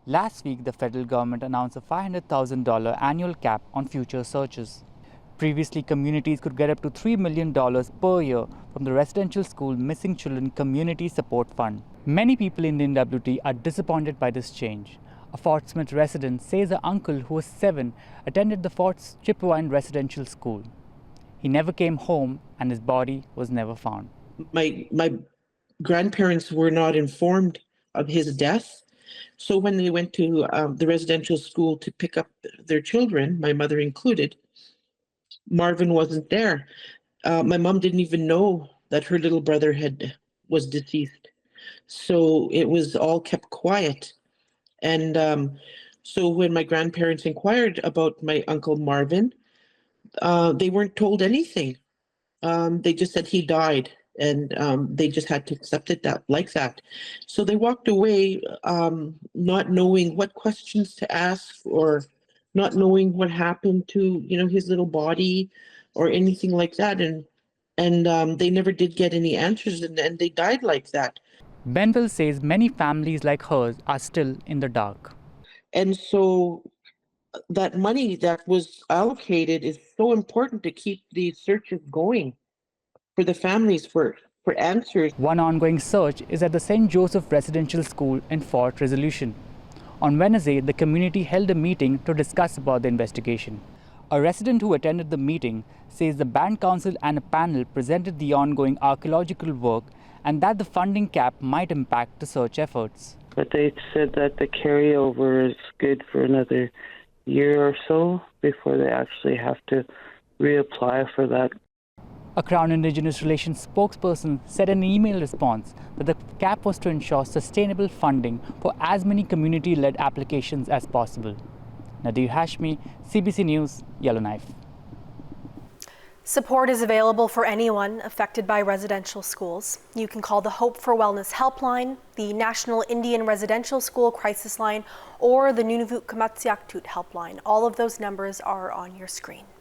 Last week, the federal government announced a $500,000 annual cap on future searches. Previously, communities could get up to $3 million per year from the Residential School Missing Children Community Support Fund. Many people in the N.W.T are disappointed by this change. A Fort Smith resident says her uncle, who was 7, attended the Fort's Chippewa Residential School. He never came home and his body was never found. My grandparents were not informed of his death. So when they went to the residential school to pick up their children, my mother included, Marvin wasn't there. My mom didn't even know that her little brother was deceased. So it was all kept quiet. And so when my grandparents inquired about my Uncle Marvin, they weren't told anything. They just said he died, and they just had to accept it like that. So they walked away not knowing what questions to ask, or not knowing what happened to his little body or anything like that. And they never did get any answers, and they died like that. Benville says many families like hers are still in the dark. And so that money that was allocated is so important to keep these searches going for the families, for answers. One ongoing search is at the St. Joseph Residential School in Fort Resolution. On Wednesday, the community held a meeting to discuss about the investigation. A resident who attended the meeting says the Band Council and a panel presented the ongoing archaeological work and that the funding cap might impact the search efforts. But they said that the carryover is good for another year or so before they actually have to reapply for that. A Crown Indigenous Relations spokesperson said in an email response that the cap was to ensure sustainable funding for as many community-led applications as possible. Nadeer, Hashmi, CBC News, Yellowknife. Support is available for anyone affected by residential schools. You can call the Hope for Wellness Helpline, the National Indian Residential School Crisis Line, or the N.W.T Helpline. All of those numbers are on your screen.